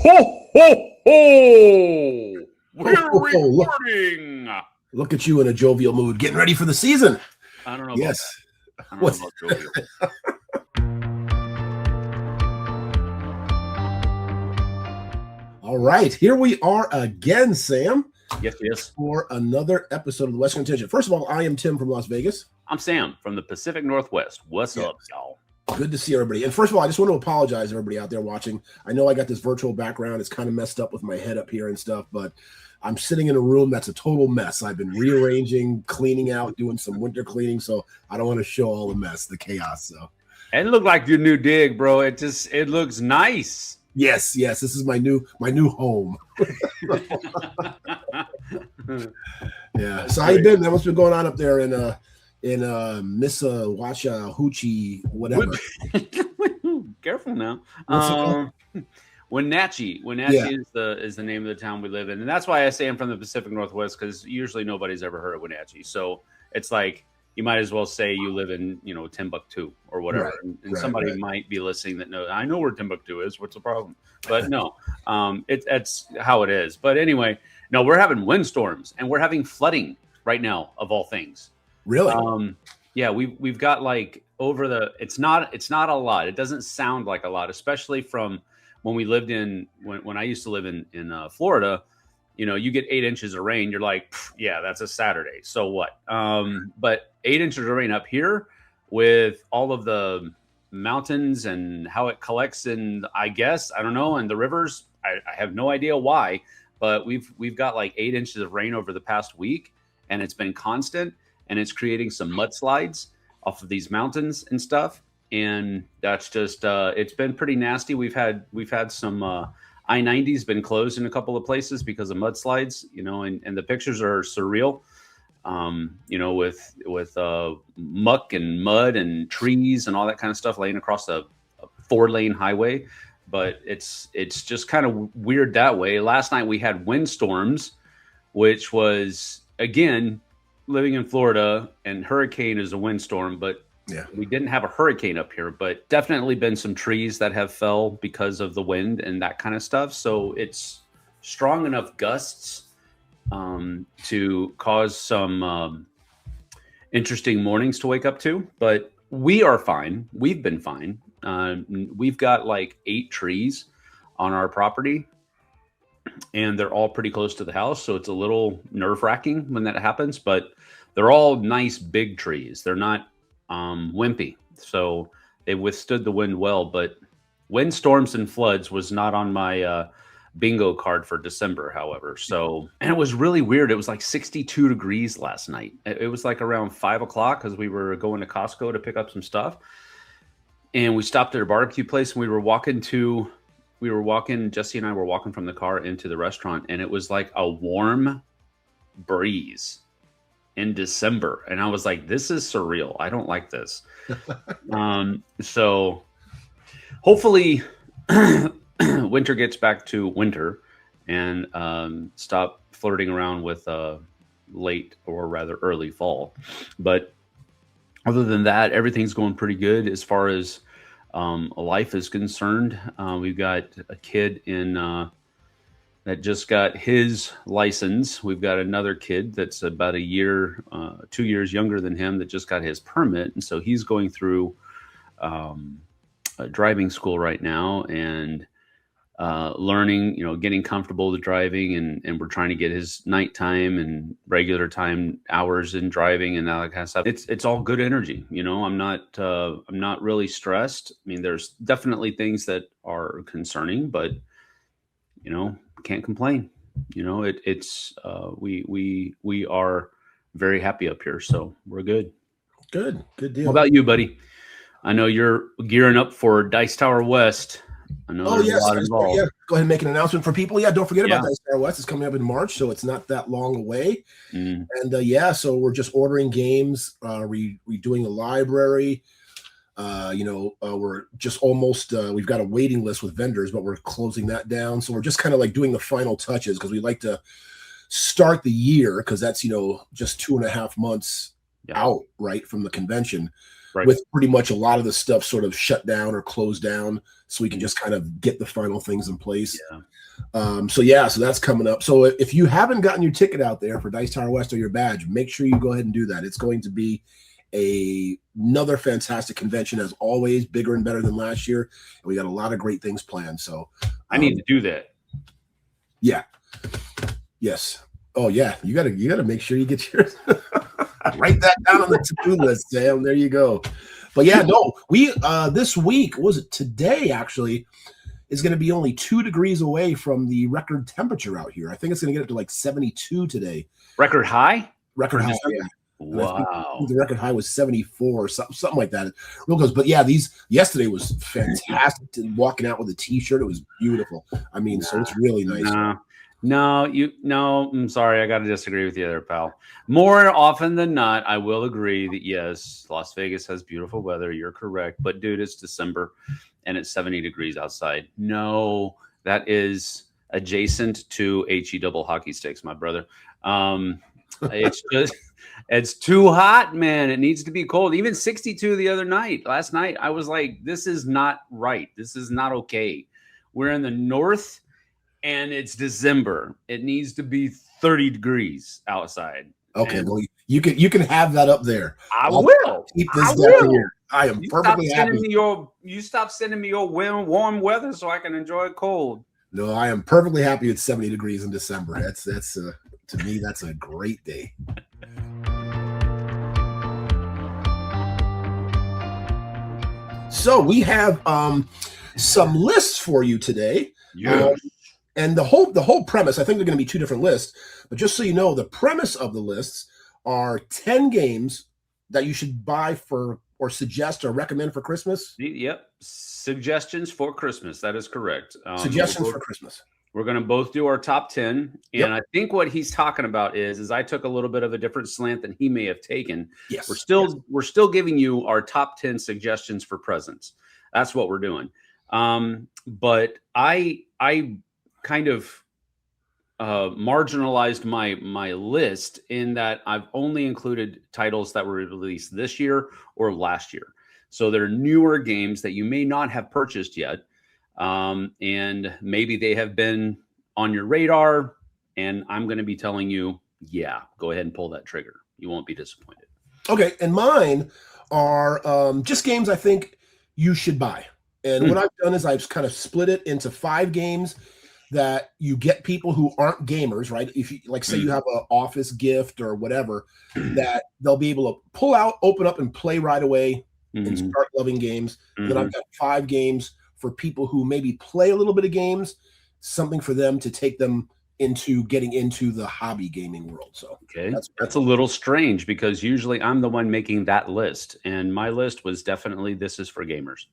Ho, ho, ho! We're Look, recording! look at you in a jovial mood, getting ready for the season. I don't know about Yes. that. I don't know about jovial. All right, here we are again, Sam, Yes. for another episode of the West Contingent. First of all, I am Tim from Las Vegas. I'm Sam from the Pacific Northwest. What's Yes. up, y'all? Good to see everybody. And first of all, I just want to apologize to everybody out there watching. I know I got this virtual background. It's kind of messed up with my head up here and stuff, but I'm sitting in a room that's a total mess. I've been rearranging, cleaning out, doing some winter cleaning, so I don't want to show all the mess, the chaos. So It looked like your new dig, bro. It looks nice. yes, this is my new home. Yeah. So how you been, man? What's been going on up there in Missawasha Hoochie, whatever? Careful now. What's it Wenatchee Yeah. is the name of the town we live in, and that's why I say I'm from the Pacific Northwest, because usually nobody's ever heard of Wenatchee. So it's like you might as well say you live in Timbuktu or whatever, Right, and somebody might be listening that knows. I know where Timbuktu is. What's the problem? But no, it's how it is. But anyway, no, we're having windstorms and we're having flooding right now, of all things. Really? Yeah, we've got like it's not a lot. It doesn't sound like a lot, especially from when we lived when I used to live in Florida. You get 8 inches of rain. You're like, yeah, that's a Saturday. So what? But 8 inches of rain up here with all of the mountains and how it collects, and I don't know, and the rivers. I have no idea why, but we've got like 8 inches of rain over the past week, and it's been constant, and it's creating some mudslides off of these mountains and stuff. And that's just it's been pretty nasty. We've had some I-90's been closed in a couple of places because of mudslides, and the pictures are surreal. With muck and mud and trees and all that kind of stuff laying across a 4-lane highway. But it's just kind of weird that way. Last night we had windstorms, which was, again, living in Florida, and hurricane is a windstorm, but Yeah. we didn't have a hurricane up here, but definitely been some trees that have fell because of the wind and that kind of stuff. So it's strong enough gusts to cause some interesting mornings to wake up to, but we are fine. We've been fine. We've got like 8 trees on our property, and they're all pretty close to the house. So it's a little nerve-wracking when that happens, but they're all nice big trees. They're not wimpy. So they withstood the wind well, but windstorms and floods was not on my bingo card for December, however. So, and it was really weird. It was like 62 degrees last night. It was like around 5 o'clock because we were going to Costco to pick up some stuff. And we stopped at a barbecue place, and Jesse and I were walking from the car into the restaurant, and it was like a warm breeze in December. And I was like, this is surreal. I don't like this. So hopefully winter gets back to winter and stop flirting around with late or rather early fall. But other than that, everything's going pretty good as far as life is concerned. We've got a kid that just got his license. We've got another kid that's about 2 years younger than him that just got his permit. And so he's going through driving school right now and learning, getting comfortable with driving. And we're trying to get his nighttime and regular time hours in driving and all that kind of stuff. It's all good energy. I'm not really stressed. I mean, there's definitely things that are concerning, but can't complain. We are very happy up here, so we're good. Good deal. What about you, buddy? I know you're gearing up for Dice Tower West. I know there's a lot involved. Yeah. Go ahead and make an announcement for people. Yeah, don't forget about Dice Tower West. It's coming up in March, so it's not that long away. And so we're just ordering games, redoing the library. We're just almost we've got a waiting list with vendors, but we're closing that down. So we're just kind of like doing the final touches because we like to start the year, because that's just 2.5 months out, right, from the convention. with pretty much a lot of the stuff sort of shut down or closed down, so we can just kind of get the final things in place. So that's coming up. So if you haven't gotten your ticket out there for Dice Tower West or your badge, make sure you go ahead and do that. It's going to be another fantastic convention, as always, bigger and better than last year, and we got a lot of great things planned. So I need to do that. Yes. Oh yeah, you gotta make sure you get yours. Write that down on the to-do list, Sam. There you go. But yeah, no, we this week, was it today actually, is going to be only 2 degrees away from the record temperature out here. I think it's going to get up to like 72 today. Record high? Record high, yeah. Wow. The record high was 74 or something like that. Real close. But yeah, yesterday was fantastic. Walking out with a t-shirt, it was beautiful. I mean, so it's really nice. No, I'm sorry. I got to disagree with you there, pal. More often than not, I will agree that yes, Las Vegas has beautiful weather. You're correct. But dude, it's December and it's 70 degrees outside. No, that is adjacent to HE double hockey sticks, my brother. It's just, it's too hot, man. It needs to be cold. Even 62 last night, I was like, this is not right. This is not okay. We're in the north and it's December. It needs to be 30 degrees outside. Okay, well, you can have that up there. I'll will keep this down here. I am perfectly happy. You stop sending me your warm weather so I can enjoy it cold. No, I am perfectly happy at 70 degrees in December. That's to me, that's a great day. So we have some lists for you today. And the whole premise, I think they're going to be 2 different lists, but just so you know, the premise of the lists are 10 games that you should buy for or suggest or recommend for Christmas. Yep. Suggestions for Christmas. That is correct. Suggestions for Christmas. We're going to both do our top 10. And I think what he's talking about is I took a little bit of a different slant than he may have taken. Yes. We're still giving you our top 10 suggestions for presents. That's what we're doing. But I kind of marginalized my list in that I've only included titles that were released this year or last year. So they're newer games that you may not have purchased yet. And maybe they have been on your radar, and I'm going to be telling you, go ahead and pull that trigger. You won't be disappointed. Okay. And mine are just games I think you should buy. And what I've done is I've kind of split it into 5 games that you get people who aren't gamers, right? If you say you have an office gift or whatever, that they'll be able to pull out, open up, and play right away and start loving games. Then I've got 5 games for people who maybe play a little bit of games, something for them to take them into getting into the hobby gaming world. So that's a little strange because usually I'm the one making that list, and my list was definitely this is for gamers.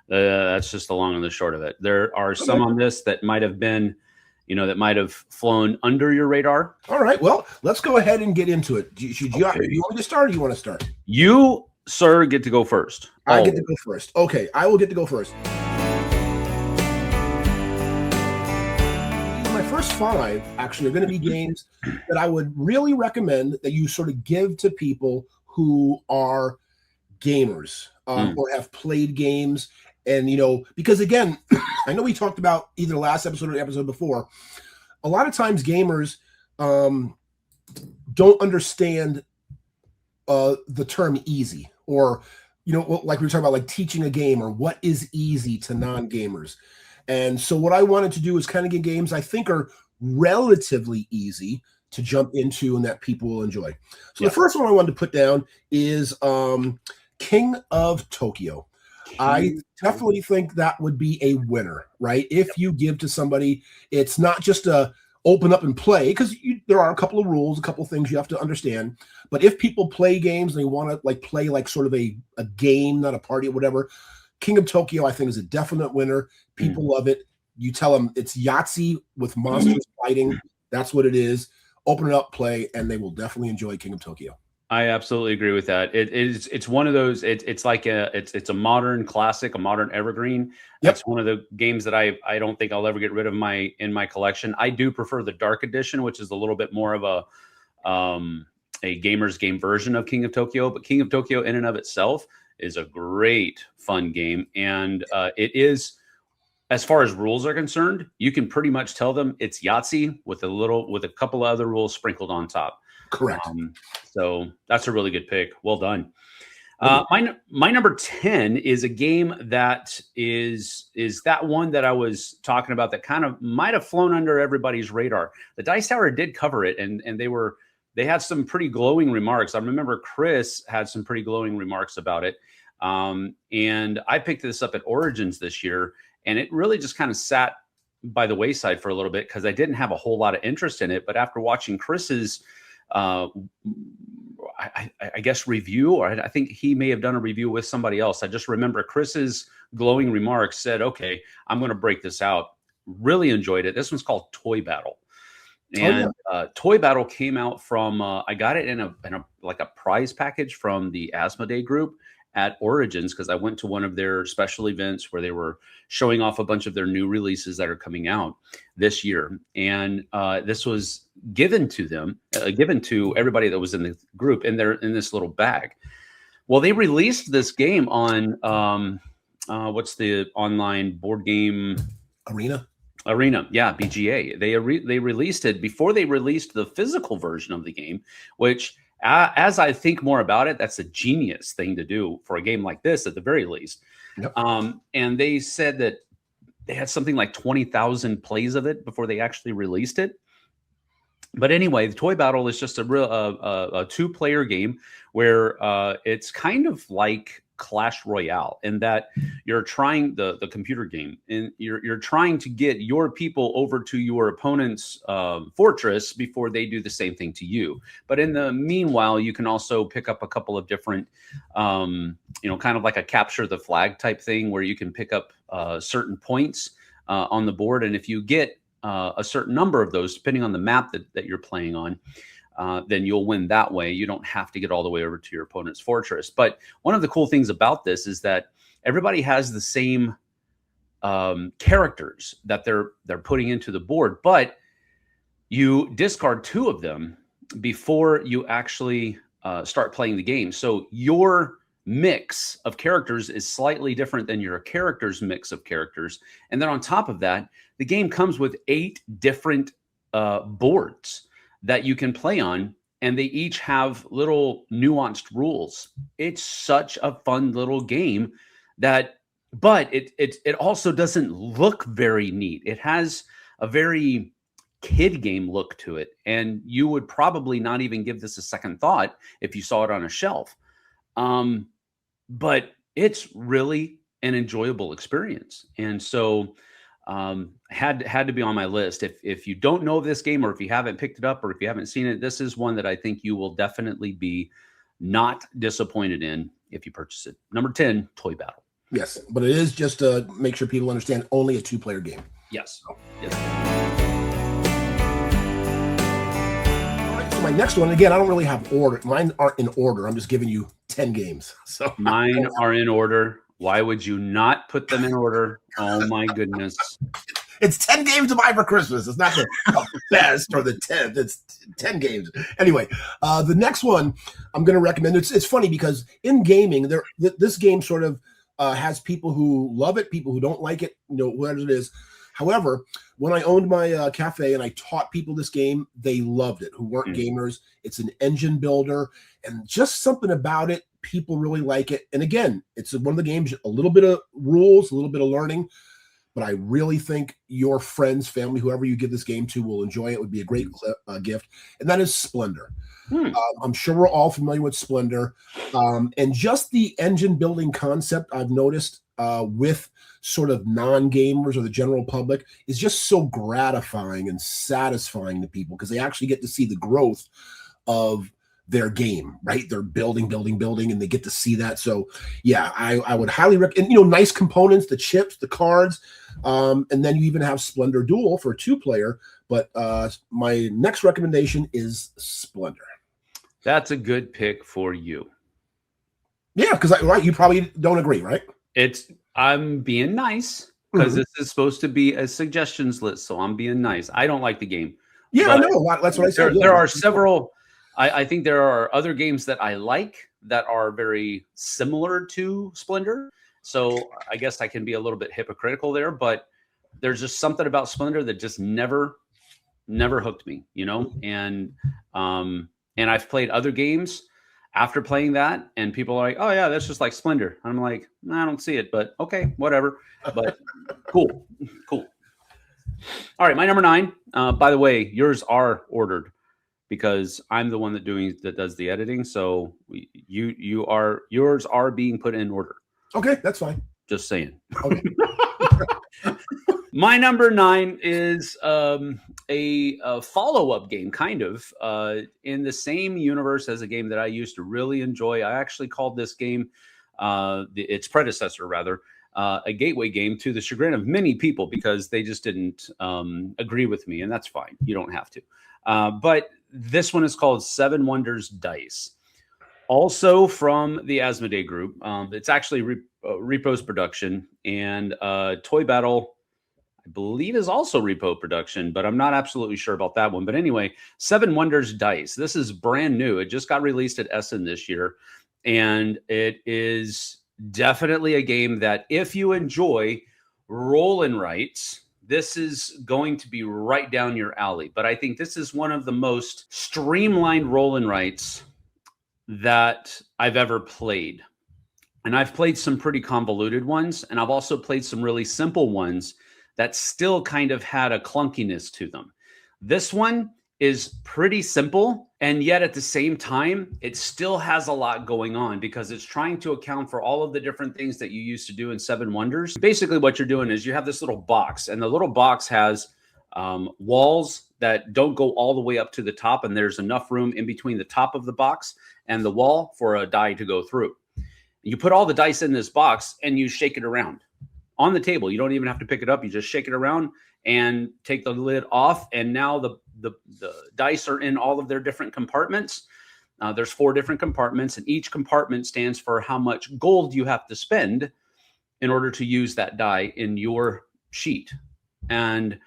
That's just the long and the short of it. There are some on this that might have been, that might have flown under your radar. All right. Well, let's go ahead and get into it. Do you want me to start or do you want to start? You, sir, get to go first. I get to go first. Okay. I will get to go first. My first 5 actually are going to be games that I would really recommend that you sort of give to people who are gamers or have played games. And, because again, I know we talked about either last episode or the episode before, a lot of times gamers don't understand the term easy or, like we were talking about, like teaching a game or what is easy to non-gamers. And so what I wanted to do is kind of get games I think are relatively easy to jump into and that people will enjoy. So the first one I wanted to put down is King of Tokyo. I definitely think that would be a winner, right? If you give to somebody, it's not just a open up and play, because there are a couple of rules, a couple of things you have to understand. But if people play games and they want to play sort of a game, not a party or whatever, King of Tokyo, I think, is a definite winner. People love it. You tell them it's Yahtzee with monsters fighting. That's what it is. Open it up, play, and they will definitely enjoy King of Tokyo. I absolutely agree with that. It's one of those. It's like it's a modern classic, a modern evergreen. That's one of the games that I don't think I'll ever get rid of in my collection. I do prefer the Dark Edition, which is a little bit more of a gamer's game version of King of Tokyo. But King of Tokyo, in and of itself, is a great fun game, and it is. As far as rules are concerned, you can pretty much tell them it's Yahtzee with a couple of other rules sprinkled on top. Correct. So that's a really good pick. Well done. My number 10 is a game that is that one that I was talking about that kind of might have flown under everybody's radar. The Dice Tower did cover it, and they had some pretty glowing remarks. I remember Chris had some pretty glowing remarks about it. And I picked this up at Origins this year, and it really just kind of sat by the wayside for a little bit because I didn't have a whole lot of interest in it. But after watching Chris's, I guess, review, or I think he may have done a review with somebody else. I just remember Chris's glowing remarks said, okay, I'm going to break this out. Really enjoyed it. This one's called Toy Battle. And Toy Battle came out from, I got it in a like a prize package from the Asmodee group at Origins, because I went to one of their special events where they were showing off a bunch of their new releases that are coming out this year. And this was given to them, given to everybody that was in the group, and they're in this little bag. Well, they released this game on, what's the online board game? Arena, yeah, BGA. They released it before they released the physical version of the game, which, as I think more about it, that's a genius thing to do for a game like this, at the very least. Yep. And they said that they had something like 20,000 plays of it before they actually released it. But anyway, the Toy Battle is just a two-player game where it's kind of like Clash Royale, in that you're trying the computer game, and you're trying to get your people over to your opponent's fortress before they do the same thing to you. But in the meanwhile, you can also pick up a couple of different, kind of like a capture the flag type thing, where you can pick up certain points on the board, and if you get a certain number of those, depending on the map that you're playing on, then you'll win that way. You don't have to get all the way over to your opponent's fortress. But one of the cool things about this is that everybody has the same characters that they're putting into the board, but you discard two of them before you actually start playing the game. So your mix of characters is slightly different than your character's mix of characters. And then on top of that, the game comes with 8 different boards that you can play on, and they each have little nuanced rules. It's such a fun little game but it also doesn't look very neat. It has a very kid game look to it, and you would probably not even give this a second thought if you saw it on a shelf. But it's really an enjoyable experience. And so had to be on my list. If you don't know this game, or if you haven't picked it up, or if you haven't seen it, this is one that I think you will definitely be not disappointed in if you purchase it. Number 10, Toy Battle. Yes, but it is, just to make sure people understand, only a 2-player game. Yes. Yes. All right, so my next one, again, I don't really have order. Mine aren't in order. I'm just giving you 10 games. So mine are in order. Why would you not put them in order? Oh my goodness. It's 10 games to buy for Christmas. It's not the best or the 10th. It's 10 games. Anyway, the next one I'm going to recommend. It's funny because in gaming, this game sort of has people who love it, people who don't like it, whatever it is. However, when I owned my cafe and I taught people this game, they loved it, who weren't gamers. It's an engine builder, and just something about it, people really like it. And again, it's one of the games, a little bit of rules, a little bit of learning, but I really think your friends, family, whoever you give this game to will enjoy it. It would be a great gift, and that is Splendor. I'm sure we're all familiar with Splendor, and just the engine building concept I've noticed with sort of non-gamers or the general public is just so gratifying and satisfying to people, because they actually get to see the growth of their game, right? They're building, and they get to see that. So yeah, I would highly recommend, nice components, the chips, the cards, and then you even have Splendor Duel for a 2-player. But my next recommendation is Splendor. That's a good pick for you. Yeah, because right, you probably don't agree, right? I'm being nice because this is supposed to be a suggestions list, so I'm being nice. I don't like the game. Yeah, I know. That's what I said. There are several. I think there are other games that I like that are very similar to Splendor. So I guess I can be a little bit hypocritical there, but there's just something about Splendor that just never hooked me, you know? And I've played other games after playing that, and people are like, oh yeah, that's just like Splendor. And I'm like, I don't see it, but okay, whatever. But cool. All right, my number 9. By the way, yours are ordered because I'm the one that does the editing. So yours are being put in order. Okay, that's fine. Just saying. Okay. My number 9 is a follow-up game, kind of, in the same universe as a game that I used to really enjoy. I actually called this game, its predecessor, rather, a gateway game to the chagrin of many people because they just didn't agree with me, and that's fine. You don't have to. But this one is called Seven Wonders Dice. Also from the Asmodee Group. It's actually Repo's production, and Toy Battle, I believe, is also Repo production, but I'm not absolutely sure about that one. But anyway, Seven Wonders Dice. This is brand new. It just got released at Essen this year, and it is definitely a game that if you enjoy roll and writes, this is going to be right down your alley. But I think this is one of the most streamlined roll and writes that I've ever played. And I've played some pretty convoluted ones, and I've also played some really simple ones that still kind of had a clunkiness to them. This one is pretty simple, and yet at the same time, it still has a lot going on because it's trying to account for all of the different things that you used to do in Seven Wonders. Basically, what you're doing is you have this little box, and the little box has walls that don't go all the way up to the top, and there's enough room in between the top of the box and the wall for a die to go through. You put all the dice in this box, and you shake it around on the table. You don't even have to pick it up. You just shake it around and take the lid off, and now the dice are in all of their different compartments. There's 4 different compartments, and each compartment stands for how much gold you have to spend in order to use that die in your sheet. And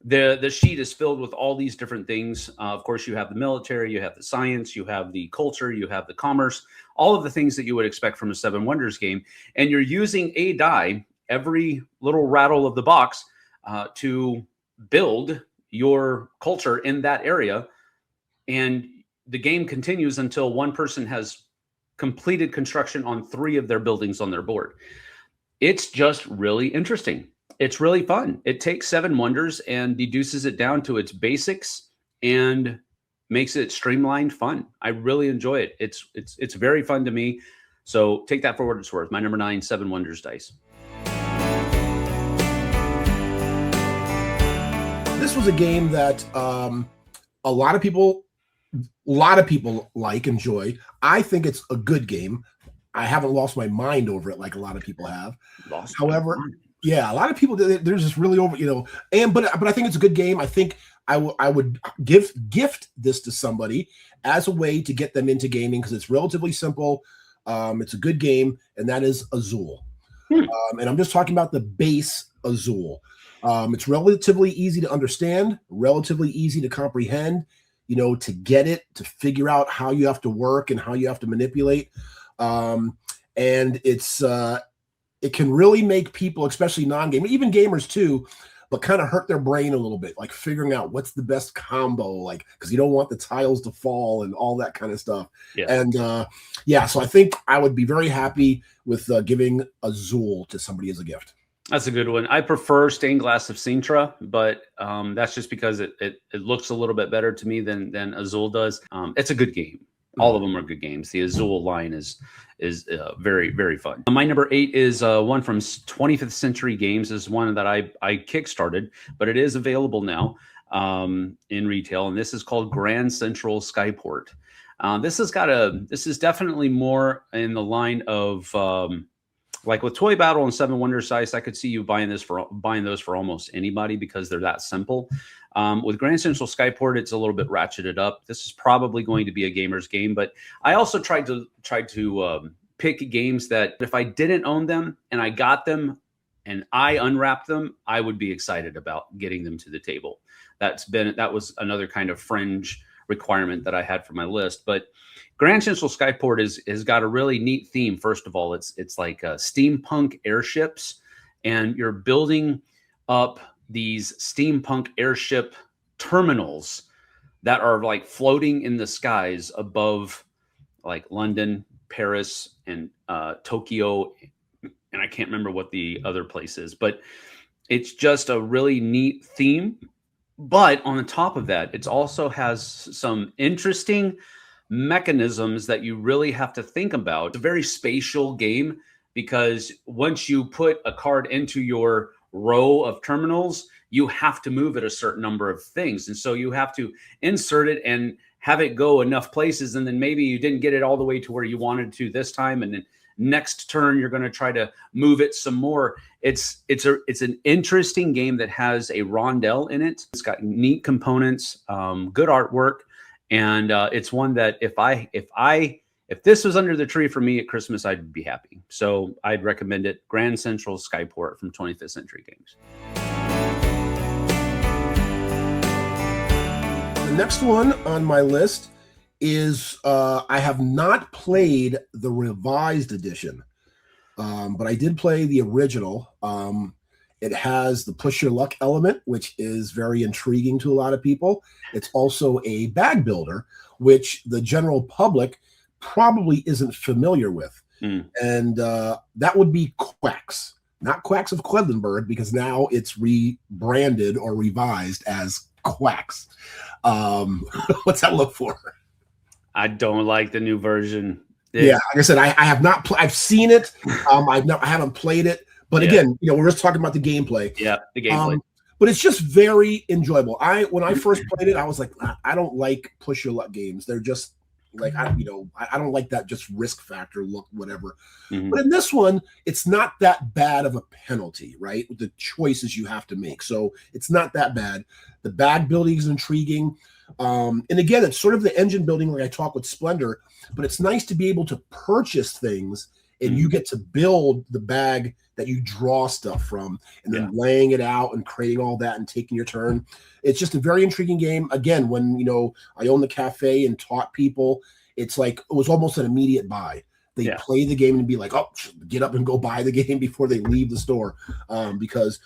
the sheet is filled with all these different things. Of course, you have the military, you have the science, you have the culture, you have the commerce, all of the things that you would expect from a Seven Wonders game. And you're using a die, every little rattle of the box, to build your culture in that area. And the game continues until one person has completed construction on 3 of their buildings on their board. It's just really interesting. It's really fun. It takes Seven Wonders and deduces it down to its basics and makes it streamlined fun. I really enjoy it. It's very fun to me. So take that for what it's worth. My number 9, Seven Wonders Dice. This was a game that a lot of people enjoy. I think it's a good game. I haven't lost my mind over it like a lot of people have. However, yeah, a lot of people, they're just really over, but I think it's a good game. I think I would gift this to somebody as a way to get them into gaming because it's relatively simple. It's a good game, and that is Azul. And I'm just talking about the base Azul. It's relatively easy to understand, relatively easy to comprehend, to get it, to figure out how you have to work and how you have to manipulate. And it can really make people, especially non-gamers, even gamers too, but kind of hurt their brain a little bit, like figuring out what's the best combo, because you don't want the tiles to fall and all that kind of stuff. Yeah. And so I think I would be very happy with giving Azul to somebody as a gift. That's a good one. I prefer Stained Glass of Sintra, but that's just because it looks a little bit better to me than Azul does. It's a good game. All of them are good games. The Azul line is very, very fun. My number 8 is one from 25th Century Games. This is one that I kickstarted, but it is available now in retail, and this is called Grand Central Skyport. This is definitely more in the line of like with Toy Battle and Seven Wonders Dice. I could see you buying those for almost anybody because they're that simple. With Grand Central Skyport, it's a little bit ratcheted up. This is probably going to be a gamer's game, but I also tried to pick games that if I didn't own them and I got them and I unwrapped them, I would be excited about getting them to the table. That was another kind of fringe requirement that I had for my list. But Grand Central Skyport has got a really neat theme. First of all, it's like steampunk airships, and you're building up these steampunk airship terminals that are like floating in the skies above like London, Paris, and Tokyo, and I can't remember what the other place is, but it's just a really neat theme. But on the top of that, it also has some interesting mechanisms that you really have to think about. It's a very spatial game because once you put a card into your row of terminals, you have to move it a certain number of things. And so you have to insert it and have it go enough places. And then maybe you didn't get it all the way to where you wanted to this time. And then next turn, you're going to try to move it some more. It's an interesting game that has a rondel in it. It's got neat components, good artwork. And it's one that if this was under the tree for me at Christmas, I'd be happy. So I'd recommend it. Grand Central Skyport from 25th Century Games. The next one on my list is I have not played the revised edition, but I did play the original. It has the push your luck element, which is very intriguing to a lot of people. It's also a bag builder, which the general public probably isn't familiar with. And that would be Quacks, not Quacks of Quedlinburg, because now it's rebranded or revised as Quacks. What's that look for? I don't like the new version. Yeah, like I said, I have not. I've seen it. I haven't played it. But again, we're just talking about the gameplay. Yeah, the gameplay. But it's just very enjoyable. When I first played it, I was like, I don't like push your luck games. They're just like I don't like that just risk factor look, whatever. But in this one, it's not that bad of a penalty, right? With the choices you have to make, so it's not that bad. The bag building is intriguing, and again, it's sort of the engine building like I talked with Splendor. But it's nice to be able to purchase things, and you get to build the bag that you draw stuff from, and then laying it out and creating all that and taking your turn. It's just a very intriguing game. Again, when I owned the cafe and taught people, it's like it was almost an immediate buy. They play the game and be like, oh, get up and go buy the game before they leave the store, because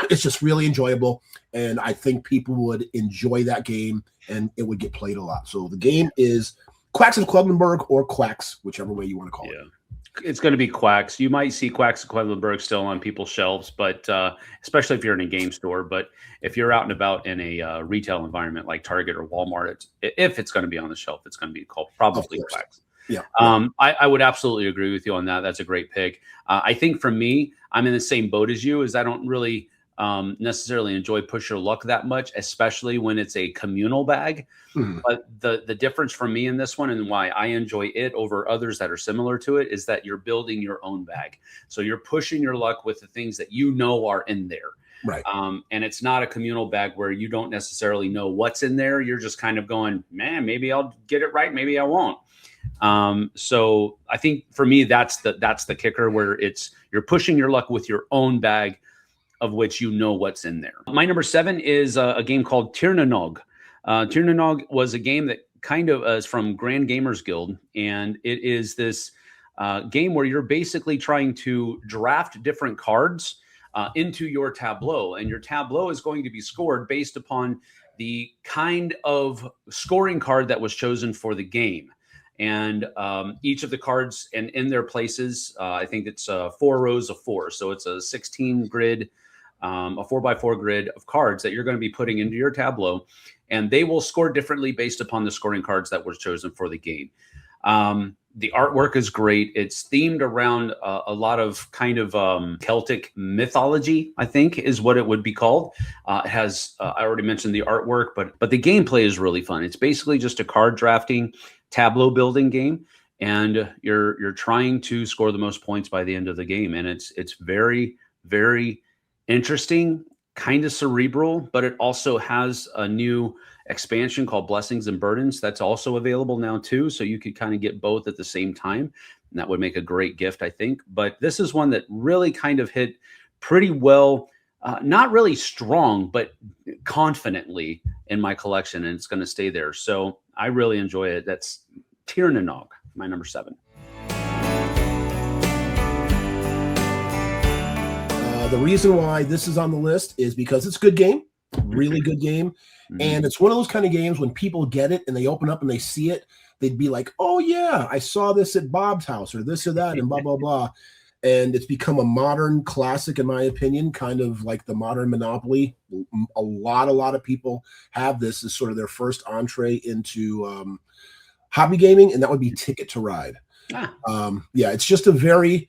it's just really enjoyable. And I think people would enjoy that game, and it would get played a lot. So the game is Quacks of Quedlinburg, or Quacks, whichever way you want to call it. It's going to be Quacks. You might see Quacks of Quedlinburg still on people's shelves, but especially if you're in a game store. But if you're out and about in a retail environment like Target or Walmart, if it's going to be on the shelf, it's going to be called probably Quacks. Yeah. I would absolutely agree with you on that. That's a great pick. I think for me, I'm in the same boat as you, is I don't really necessarily enjoy push your luck that much, especially when it's a communal bag. But the difference for me in this one, and why I enjoy it over others that are similar to it, is that you're building your own bag. So you're pushing your luck with the things that are in there. Right. And it's not a communal bag where you don't necessarily know what's in there. You're just kind of going, man, maybe I'll get it right, maybe I won't. So I think for me, that's the kicker, where you're pushing your luck with your own bag, of which what's in there. My number 7 is a game called Tirnanog. Tirnanog was a game that kind of is from Grand Gamers Guild, and it is this game where you're basically trying to draft different cards into your tableau, and your tableau is going to be scored based upon the kind of scoring card that was chosen for the game. And each of the cards and in their places, I think it's 4 rows of 4. So it's a 16 grid, a 4x4 grid of cards that you're going to be putting into your tableau, and they will score differently based upon the scoring cards that were chosen for the game. The artwork is great. It's themed around a lot of kind of Celtic mythology, I think is what it would be called. It has, I already mentioned the artwork, but the gameplay is really fun. It's basically just a card drafting, tableau building game, and you're trying to score the most points by the end of the game. And it's very, very interesting, kind of cerebral, but it also has a new expansion called Blessings and Burdens that's also available now too. So you could kind of get both at the same time, and that would make a great gift, I think. But this is one that really kind of hit pretty well, not really strong, but confidently in my collection, and it's going to stay there. So I really enjoy it. That's Tirnanog, my number 7. The reason why this is on the list is because it's a good game, really good game. And it's one of those kind of games when people get it and they open up and they see it, they'd be like, oh yeah, I saw this at Bob's house or this or that and blah, blah, blah. And it's become a modern classic, in my opinion, kind of like the modern Monopoly. A lot of people have this as sort of their first entree into hobby gaming, and that would be Ticket to Ride. Yeah, it's just a very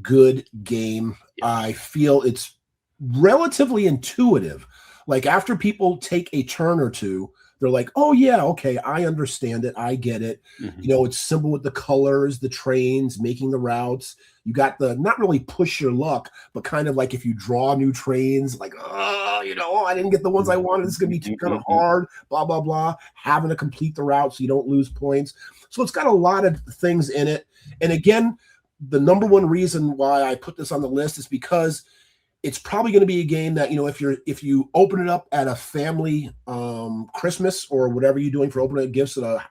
good game. I feel it's relatively intuitive. Like after people take a turn or two, they're like, oh yeah, okay, I understand it. I get it. You know, it's simple with the colors, the trains, making the routes. You got the, not really push your luck, but kind of like if you draw new trains, like, you know, I didn't get the ones I wanted. This is going to be too kind of hard, blah, blah, blah. Having to complete the route so you don't lose points. So it's got a lot of things in it. And again, the number one reason why I put this on the list is because it's probably going to be a game that, you know, if you open it up at a family Christmas or whatever you're doing for opening gifts at a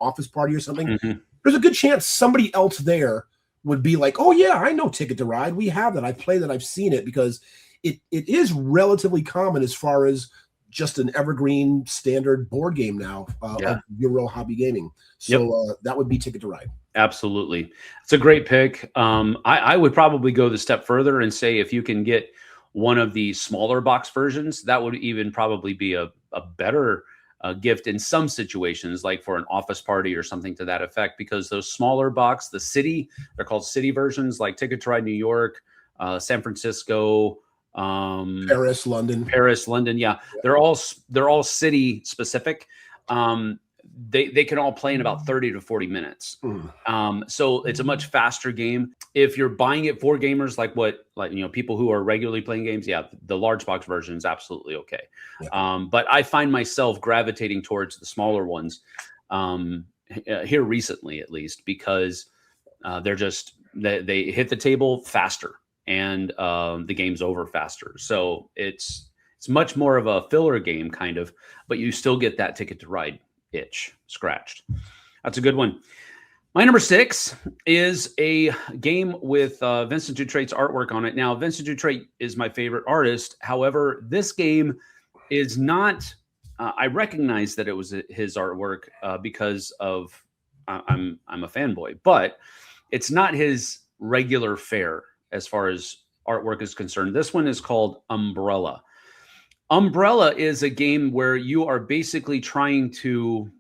office party or something, there's a good chance somebody else there would be like, oh yeah, I know Ticket to Ride. We have that. I've played that. I've seen it, because it is relatively common as far as just an evergreen standard board game now of Euro hobby gaming. So that would be Ticket to Ride. Absolutely. It's a great pick. I would probably go the step further and say if you can get one of the smaller box versions, that would even probably be a better gift in some situations, like for an office party or something to that effect, because those smaller box, they're called city versions, like Ticket to Ride New York, San Francisco, Paris, London. Yeah. They're all city specific. They can all play in about 30 to 40 minutes. So it's a much faster game. If you're buying it for gamers, like you know, people who are regularly playing games, the large box version is absolutely okay. But I find myself gravitating towards the smaller ones here recently, at least, because they hit the table faster and the game's over faster. So it's much more of a filler game kind of, but you still get that Ticket to Ride itch scratched. That's a good one. My number 6 is a game with Vincent Dutrait's artwork on it. Now, Vincent Dutrait is my favorite artist. However, this game is not. I recognize that it was his artwork because of I'm a fanboy, but it's not his regular fare as far as artwork is concerned. This one is called Umbrella. Umbrella is a game where you are basically trying to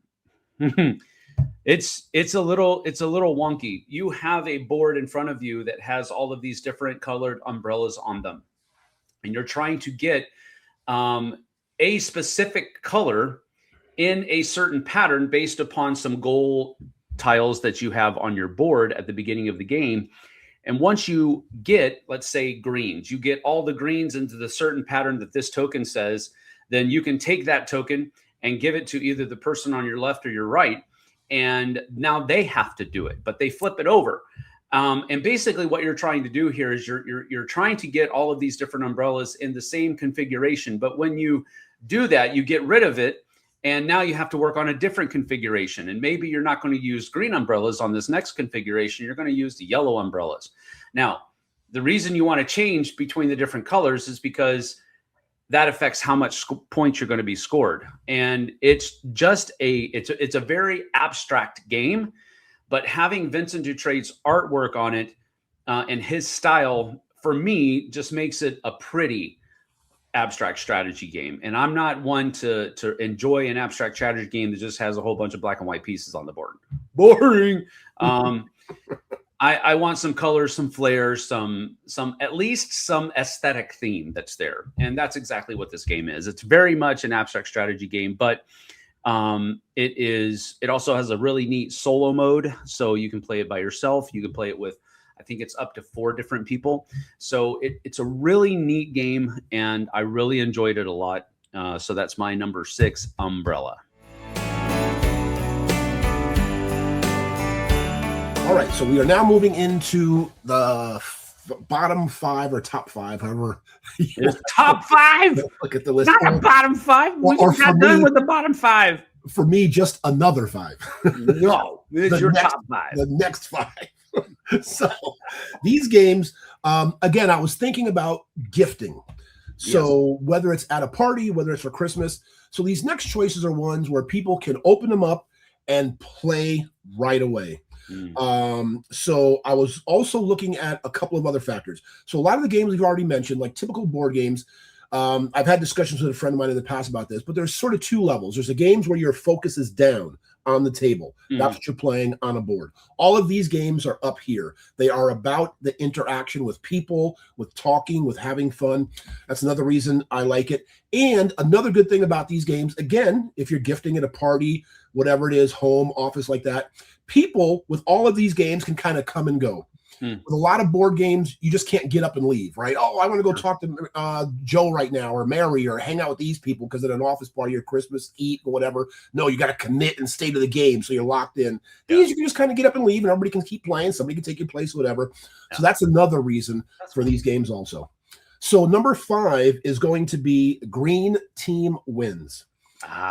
it's a little wonky. You have a board in front of you that has all of these different colored umbrellas on them, and you're trying to get a specific color in a certain pattern based upon some goal tiles that you have on your board at the beginning of the game. And once you get, let's say, greens, you get all the greens into the certain pattern that this token says, then you can take that token and give it to either the person on your left or your right. And now they have to do it, but they flip it over. And basically what you're trying to do here is you're trying to get all of these different umbrellas in the same configuration. But when you do that, you get rid of it. And now you have to work on a different configuration. And maybe you're not going to use green umbrellas on this next configuration. You're going to use the yellow umbrellas. Now, the reason you want to change between the different colors is because that affects how much points you're going to be scored. And it's just it's a very abstract game, but having Vincent Dutrait's artwork on it and his style, for me, just makes it a pretty abstract strategy game. And I'm not one to enjoy an abstract strategy game that just has a whole bunch of black and white pieces on the board. Boring. I want some colors, some flair, some at least some aesthetic theme that's there. And that's exactly what this game is. It's very much an abstract strategy game, but it also has a really neat solo mode. So you can play it by yourself. You can play it with, I think it's up to 4 different people. So it's a really neat game, and I really enjoyed it a lot. So that's my number 6, Umbrella. All right, so we are now moving into the bottom 5 or top 5, however. Top 5. Look at the list. Not a bottom 5. We just got done with the bottom 5. For me, just another 5. No, it's your top 5. The next 5. So these games, again, I was thinking about gifting. So whether it's at a party, whether it's for Christmas. So these next choices are ones where people can open them up and play right away. So I was also looking at a couple of other factors. So a lot of the games we've already mentioned, like typical board games, I've had discussions with a friend of mine in the past about this, but there's sort of 2 levels. There's the games where your focus is down on the table. That's what you're playing on a board. All of these games are up here. They are about the interaction with people, with talking, with having fun. That's another reason I like it. And another good thing about these games, again, if you're gifting at a party, whatever it is, home, office, like that, people with all of these games can kind of come and go. With a lot of board games, you just can't get up and leave, right? Oh, I want to go talk to Joe right now, or Mary, or hang out with these people because at an office party or Christmas, eat or whatever. No, you got to commit and stay to the game, so you're locked in. These, you can just kind of get up and leave, and everybody can keep playing. Somebody can take your place, whatever. So that's another reason for these games also. So number 5 is going to be Green Team Wins.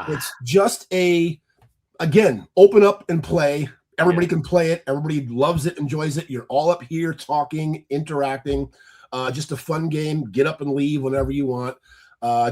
It's just again, open up and play. Everybody can play it. Everybody loves it, enjoys it. You're all up here talking, interacting. Just a fun game. Get up and leave whenever you want.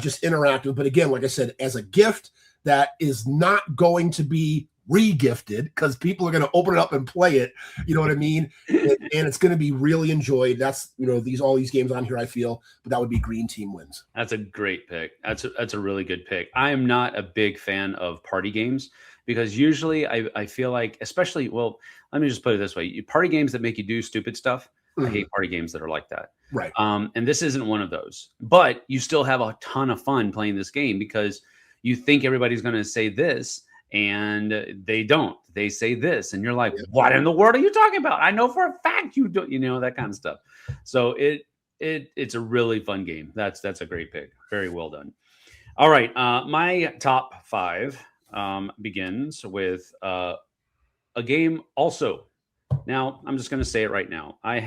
Just interactive. But again, like I said, as a gift that is not going to be re-gifted because people are going to open it up and play it. You know what I mean? And it's going to be really enjoyed. That's, all these games on here, I feel. But that would be Green Team Wins. That's a great pick. That's a really good pick. I am not a big fan of party games. Because usually I feel like, especially, well, let me just put it this way. Party games that make you do stupid stuff, I hate party games that are like that. Right. And this isn't one of those. But you still have a ton of fun playing this game because you think everybody's going to say this, and they don't. They say this, and you're like, what in the world are you talking about? I know for a fact you don't, that kind of stuff. So it's a really fun game. That's a great pick. Very well done. All right. My top 5. Begins with a game also. Now, I'm just going to say it right now. I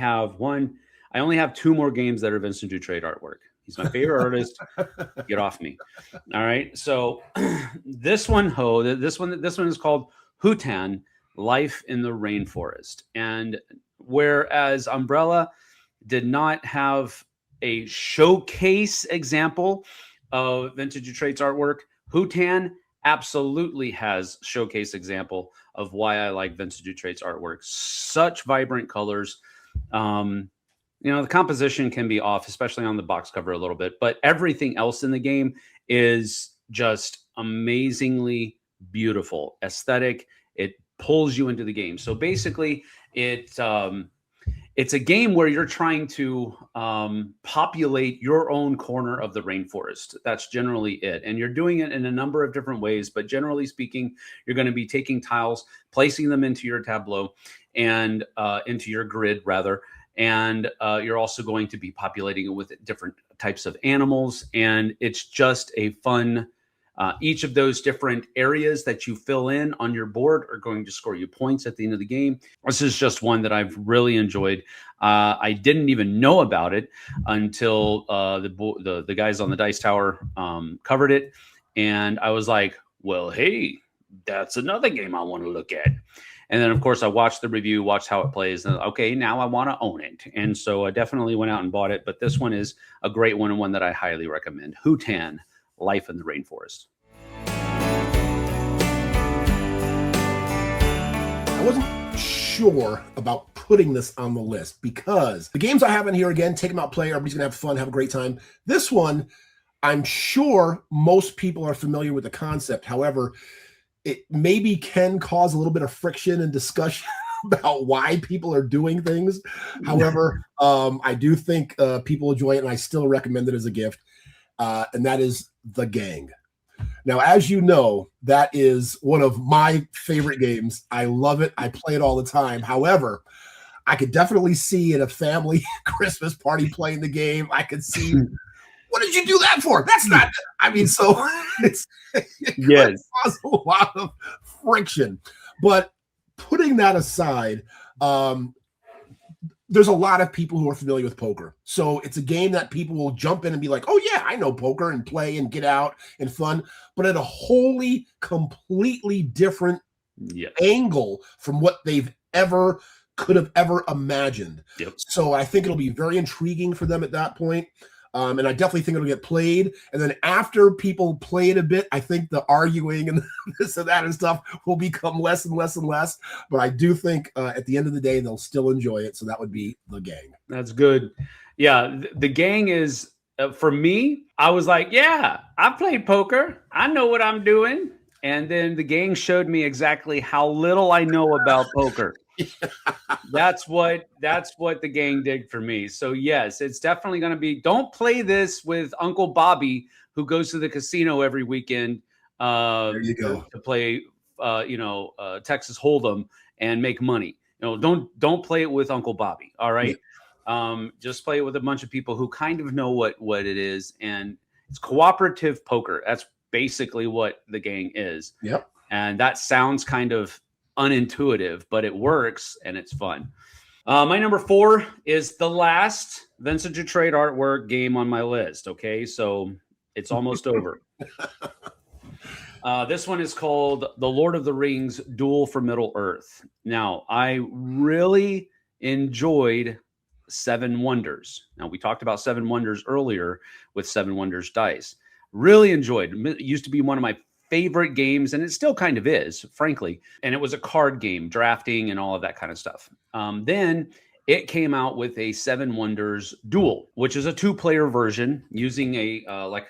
only have 2 more games that are Vincent Dutrait artwork. He's my favorite artist. Get off me. All right. So this one is called Hutan, Life in the Rainforest. And whereas Umbrella did not have a showcase example of Vincent Dutrait's artwork, Hutan absolutely has showcase example of why I like Vincent Dutrait's artwork. Such vibrant colors. The composition can be off, especially on the box cover a little bit, but everything else in the game is just amazingly beautiful, aesthetic. It pulls you into the game. So basically it's a game where you're trying to populate your own corner of the rainforest. That's generally it. And you're doing it in a number of different ways. But generally speaking, you're going to be taking tiles, placing them into your tableau and into your grid, rather. And you're also going to be populating it with different types of animals. And it's just a fun. Each of those different areas that you fill in on your board are going to score you points at the end of the game. This is just one that I've really enjoyed. I didn't even know about it until the guys on the Dice Tower covered it. And I was like, well, hey, that's another game I want to look at. And then, of course, I watched the review, watched how it plays. And okay, now I want to own it. And so I definitely went out and bought it. But this one is a great one and one that I highly recommend. Hutan, Life in the Rainforest. I wasn't sure about putting this on the list because the games I have in here, again, take them out, play. Everybody's going to have fun, have a great time. This one, I'm sure most people are familiar with the concept. However, it maybe can cause a little bit of friction and discussion about why people are doing things. However, I do think people enjoy it, and I still recommend it as a gift. And that is The Gang. Now, as you know, that is one of my favorite games. I love it. I play it all the time. However, I could definitely see in a family Christmas party playing the game. I could see, what did you do that for? That's not, so it cause a lot of friction. But putting that aside, there's a lot of people who are familiar with poker. So it's a game that people will jump in and be like, oh yeah, I know poker, and play and get out and fun, but at a wholly, completely different angle from what they've could have ever imagined. Yep. So I think it'll be very intriguing for them at that point. And I definitely think it'll get played. And then after people play it a bit, I think the arguing and this and that and stuff will become less and less and less. But I do think at the end of the day, they'll still enjoy it. So that would be the gang. That's good. Yeah, the gang is, for me, I was like, yeah, I played poker. I know what I'm doing. And then the gang showed me exactly how little I know about poker. That's what the gang did for me. So yes, it's definitely going to be, don't play this with Uncle Bobby, who goes to the casino every weekend there you go. to play Texas Hold'em and make money. Don't play it with Uncle Bobby. All right. Yeah. Just play it with a bunch of people who kind of know what it is, and it's cooperative poker. That's basically what the gang is. Yep. And that sounds kind of unintuitive, but it works and it's fun. My number 4 is the last Vincent Dutrait artwork game on my list. Okay, so it's almost over. This one is called The Lord of the Rings Duel for Middle-earth. Now, I really enjoyed Seven Wonders. Now, we talked about Seven Wonders earlier with Seven Wonders Dice. Really enjoyed. It used to be one of my favorite games, and it still kind of is, frankly. And it was a card game, drafting and all of that kind of stuff. Then it came out with a Seven Wonders Duel, which is a 2-player version using a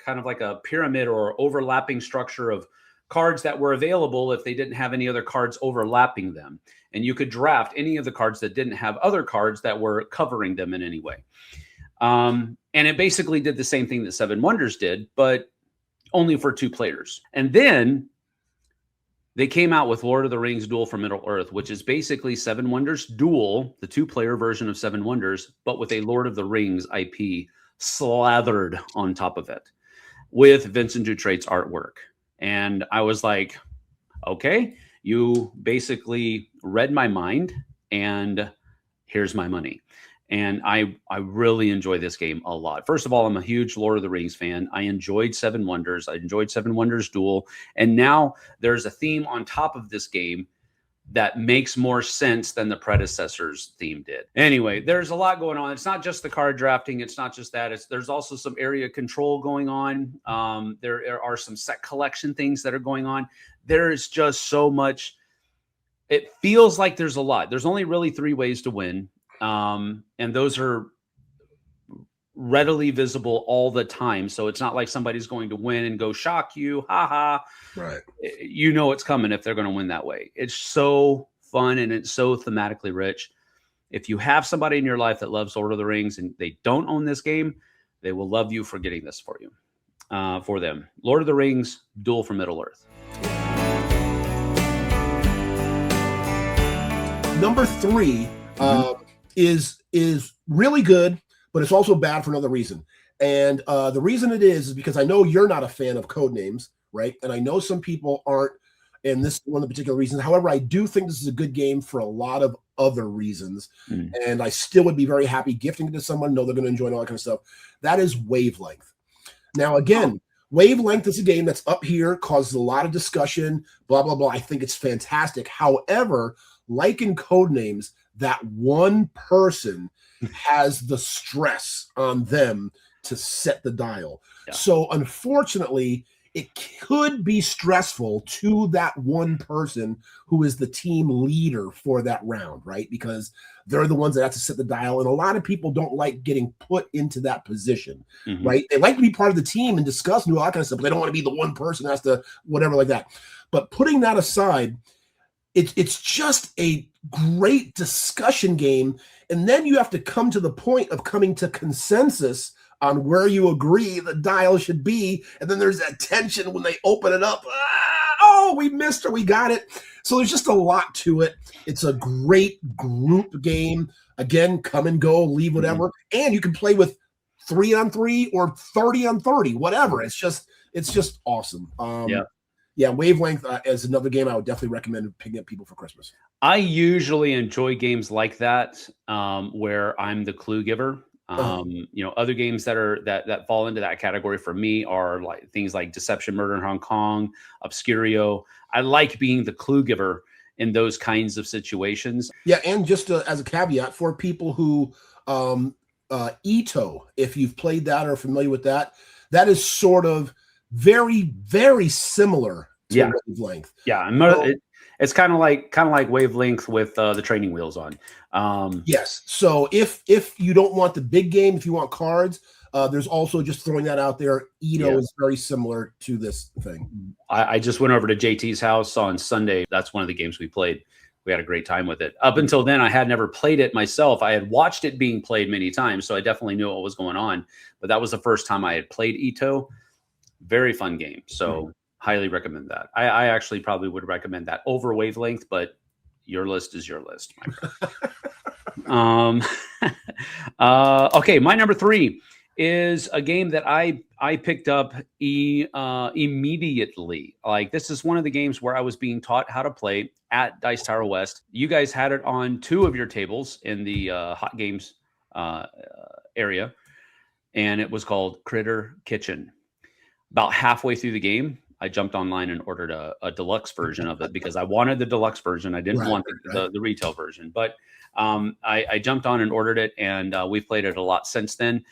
kind of like a pyramid or overlapping structure of cards that were available if they didn't have any other cards overlapping them. And you could draft any of the cards that didn't have other cards that were covering them in any way. And it basically did the same thing that Seven Wonders did, but only for 2 players. And then they came out with Lord of the Rings Duel for Middle-earth, which is basically Seven Wonders Duel, the 2-player version of Seven Wonders, but with a Lord of the Rings IP slathered on top of it with Vincent Dutrait's artwork. And I was like, okay, you basically read my mind, and here's my money. And I really enjoy this game a lot. First of all, I'm a huge Lord of the Rings fan. I enjoyed Seven Wonders. I enjoyed Seven Wonders Duel. And now there's a theme on top of this game that makes more sense than the predecessor's theme did. Anyway, there's a lot going on. It's not just the card drafting. It's not just that. There's also some area control going on. There are some set collection things that are going on. There is just so much. It feels like there's a lot. There's only really 3 ways to win. And those are readily visible all the time. So it's not like somebody's going to win and go shock you. Ha ha. Right. You know it's coming if they're going to win that way. It's so fun and it's so thematically rich. If you have somebody in your life that loves Lord of the Rings and they don't own this game, they will love you for getting this for you, for them. Lord of the Rings Duel for Middle-earth. Number 3, is really good, but it's also bad for another reason. And the reason it is because I know you're not a fan of code names, right? And I know some people aren't, and this is one of the particular reasons. However, I do think this is a good game for a lot of other reasons. And I still would be very happy gifting it to someone, know they're going to enjoy all that kind of stuff. That is Wavelength. Now, again, Wavelength is a game that's up here, causes a lot of discussion, blah, blah, blah. I think it's fantastic. However, like in code names, that one person has the stress on them to set the dial. Yeah. So unfortunately, it could be stressful to that one person who is the team leader for that round, right? Because they're the ones that have to set the dial. And a lot of people don't like getting put into that position, right? They like to be part of the team and discuss and do all that kind of stuff, but they don't want to be the one person that has to whatever like that. But putting that aside, it's just a great discussion game. And then you have to come to the point of coming to consensus on where you agree the dial should be. And then there's that tension when they open it up. Oh, we missed or we got it. So there's just a lot to it. It's a great group game. Again, come and go, leave whatever. And you can play with 3-on-3 or 30-on-30, whatever. It's just awesome. Yeah, Wavelength is another game I would definitely recommend picking up people for Christmas. I usually enjoy games like that, where I'm the clue giver. Other games that fall into that category for me are like things like Deception, Murder in Hong Kong, Obscurio. I like being the clue giver in those kinds of situations. Yeah, and just as a caveat for people who Ito, if you've played that or are familiar with that, that is sort of very, very similar to Wavelength. Yeah, it's kind of like Wavelength with the training wheels on. Yes. So if you don't want the big game, if you want cards, there's also, just throwing that out there, Ito is very similar to this thing. I just went over to JT's house on Sunday. That's one of the games we played. We had a great time with it. Up until then, I had never played it myself. I had watched it being played many times, so I definitely knew what was going on. But that was the first time I had played Ito. Very fun game. So highly recommend that. I actually probably would recommend that over Wavelength, but your list is your list, my friend. Okay, my number 3 is a game that I picked up immediately. Like, this is one of the games where I was being taught how to play at Dice Tower West. You guys had it on 2 of your tables in the Hot Games area, and it was called Critter Kitchen. About halfway through the game, I jumped online and ordered a deluxe version of it because I wanted the deluxe version. I didn't want the retail version, but I jumped on and ordered it, and we've played it a lot since then.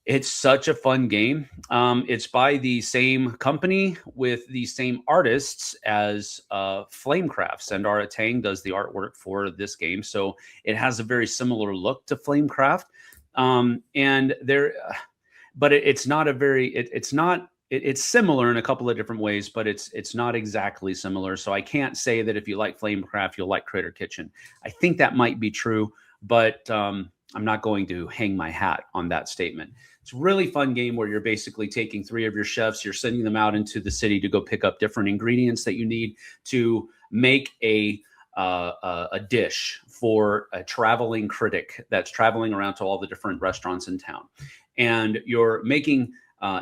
It's such a fun game. It's by the same company with the same artists as Flamecraft. Sandara Tang does the artwork for this game, so it has a very similar look to Flamecraft. But it's not a very. It's similar in a couple of different ways, but it's not exactly similar. So I can't say that if you like Flamecraft, you'll like Critter Kitchen. I think that might be true, but I'm not going to hang my hat on that statement. It's a really fun game where you're basically taking 3 of your chefs, you're sending them out into the city to go pick up different ingredients that you need to make a dish for a traveling critic that's traveling around to all the different restaurants in town. And you're making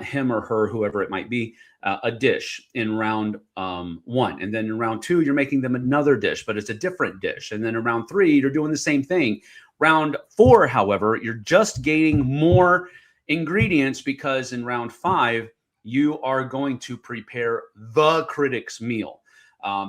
him or her, whoever it might be, a dish in round 1. And then in round 2, you're making them another dish, but it's a different dish. And then in round 3, you're doing the same thing. Round 4, however, you're just gaining more ingredients because in round 5, you are going to prepare the critic's meal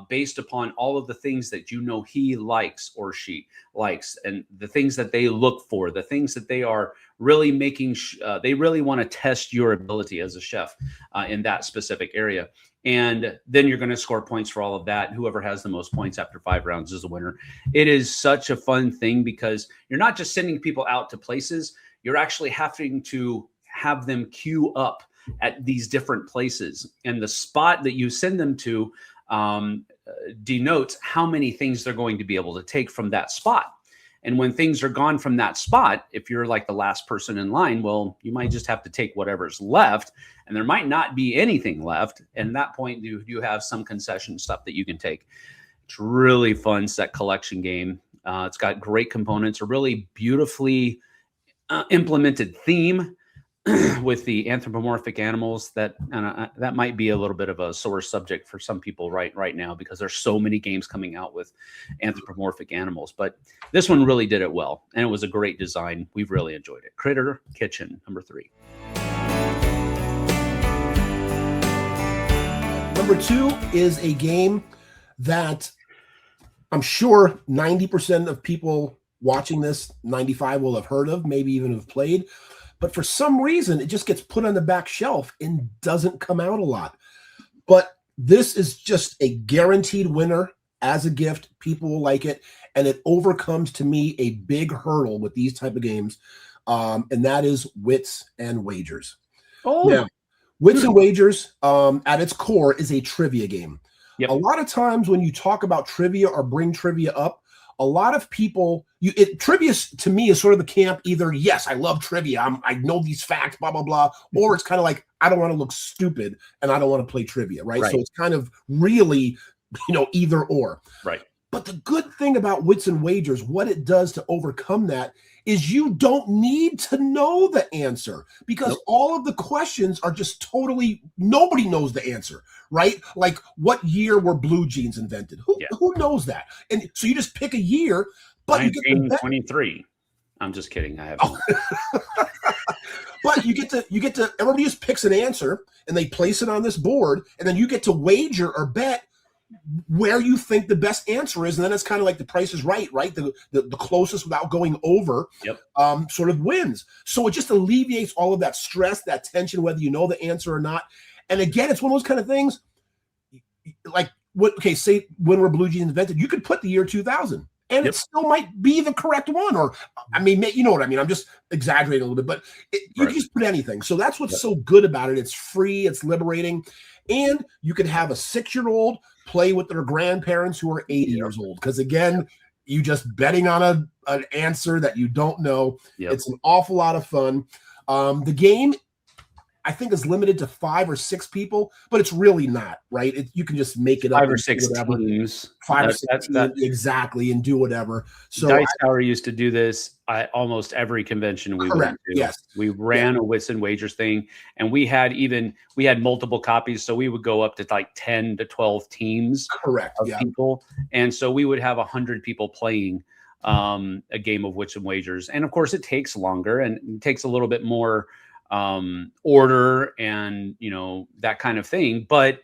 based upon all of the things that you know he likes or she likes, and the things that they look for, the things that they are really making, they really want to test your ability as a chef in that specific area. And then you're going to score points for all of that. Whoever has the most points after 5 rounds is the winner. It is such a fun thing because you're not just sending people out to places, you're actually having to have them queue up at these different places. And the spot that you send them to denotes how many things they're going to be able to take from that spot. And when things are gone from that spot, if you're like the last person in line, well, you might just have to take whatever's left, and there might not be anything left. And at that point, you have some concession stuff that you can take. It's really fun set collection game. It's got great components, a really beautifully implemented theme with the anthropomorphic animals that might be a little bit of a sore subject for some people right now because there's so many games coming out with anthropomorphic animals, but this one really did it well, and it was a great design. We've really enjoyed it. Critter Kitchen, number 3. Number 2 is a game that I'm sure 90% of people watching this, 95 will have heard of, maybe even have played. But for some reason, it just gets put on the back shelf and doesn't come out a lot. But this is just a guaranteed winner as a gift. People will like it. And it overcomes, to me, a big hurdle with these type of games. And that is Wits and Wagers. Oh, now, Wits and Wagers, at its core, is a trivia game. Yep. A lot of times when you talk about trivia or bring trivia up, a lot of people, trivia to me is sort of the camp, either, yes, I love trivia, I know these facts, blah, blah, blah, or it's kind of like, I don't want to look stupid and I don't want to play trivia, right? So it's kind of really, either or. Right. But the good thing about Wits and Wagers, what it does to overcome that, is you don't need to know the answer because all of the questions are just totally, nobody knows the answer, right? Like, what year were blue jeans invented? Who knows that? And so you just pick a year, but 1923. I'm just kidding. I have. But you get to everybody just picks an answer and they place it on this board, and then you get to wager or bet where you think the best answer is, and then it's kind of like the Price is Right? The closest without going over, sort of wins. So it just alleviates all of that stress, that tension, whether you know the answer or not. And again, it's one of those kind of things. Like say when were blue jeans invented? You could put the year 2000. And it still might be the correct one. Or, I mean, you know what I mean? I'm just exaggerating a little bit, but you can just put anything. So that's what's so good about it. It's free. It's liberating. And you can have a 6-year-old play with their grandparents who are 80 years old. Because, again, you just betting on an answer that you don't know. It's an awful lot of fun. The game, I think, is limited to 5 or 6 people, but it's really not, right? You can just make it up. 5 or 6 teams. 5 or 6 teams, exactly, and do whatever. So Dice Tower used to do this at almost every convention we went to. Yes. We ran a Wits and Wagers thing, and we had multiple copies, so we would go up to like 10 to 12 teams of people. And so we would have 100 people playing a game of Wits and Wagers. And of course, it takes longer and it takes a little bit more order and that kind of thing, but